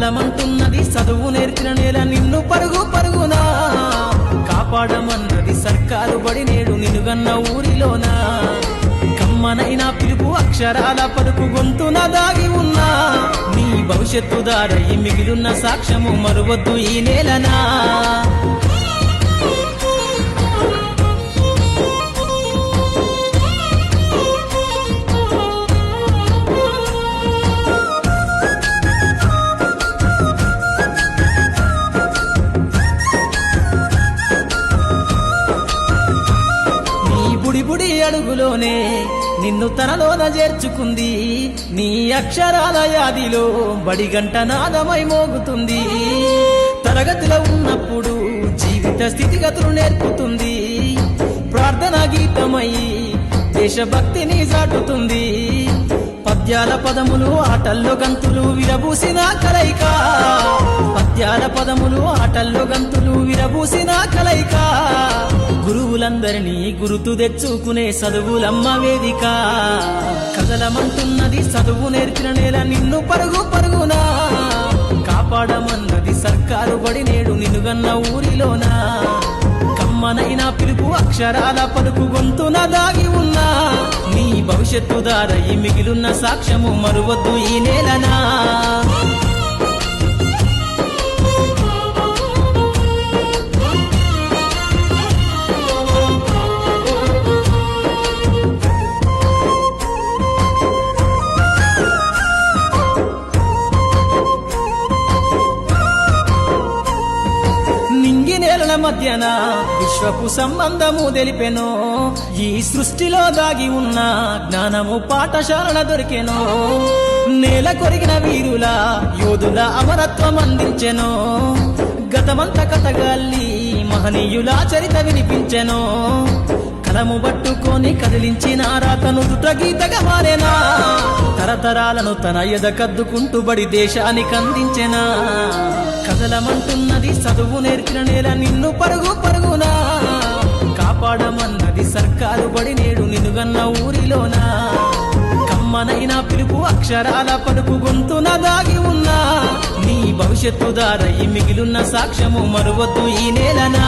కదలమంటున్నది చదువు నేర్చిన నేల నిన్ను పరుగు పరుగునా కాపాడమన్నది సర్కారు బడి నేడు నినుగన్న ఊరిలోనా కమ్మనైనా పిలుపు అక్షరాల పలుకు గొంతున దాగి ఉన్నా నీ భవిష్యత్తు దారై మిగిలిన సాక్ష్యము మరువద్దు ఈ నేలనా బుడి అడుగులోనే నిన్ను తనలోన చేర్చుకుంది నీ అక్షరాల యాదిలో బడిగంట నాదమై మోగుతుంది తరగతిలో ఉన్నప్పుడు జీవిత స్థితిగతులు నేర్పుతుంది ప్రార్థన గీతమై దేశభక్తిని చాటుతుంది పద్యాల పదములు ఆటల్లో గంతులు విరబూసిన కలయిక పద్యాల పదములు ఆటల్లో గంతులు విరబూసిన కలయిక గురువులందరినీ గురుతు తెచ్చుకునే చదువులమ్మ వేదిక కదలమంటున్నది చదువు నేర్చిన నేల నిన్ను పరుగు పరుగునా కాపాడమన్నది సర్కారు బడి నేడు నినుగన్న ఊరిలోనా కమ్మనైనా పిలుపు అక్షరాల పలుకు గొంతున దాగి ఉన్నా నీ భవిష్యత్తు దారై మిగిలిన సాక్ష్యము మరువద్దు ఈ నేలనా నేలల మధ్యన విశ్వపు సంబంధము తెలిపెనో ఈ సృష్టిలో దాగి ఉన్న జ్ఞానము పాఠశాలల దొరికెనో నేల కొరిగిన వీరుల యోధుల అమరత్వం అందించెనో గతమంత కథగాల్లి మహనీయుల చరిత వినిపించెనో కలము పట్టుకొని కదిలించిన రాతను దుట గీతగా మారేనా తరతరాలను తన ఎదకద్దుకుంటూ బడి దేశానికి అందించెనా కదలమంటున్నది చదువు నేర్చిన నేల నిన్ను పరుగు పరుగునా కాపాడమన్నది సర్కారు బడి నేడు నినుగన్న ఊరిలోనా కమ్మనైనా పిలుపు అక్షరాల పలుకు గొంతున దాగి ఉన్నా నీ భవిష్యత్తు దారై మిగిలిన సాక్ష్యము మరువద్దు ఈ నేలనా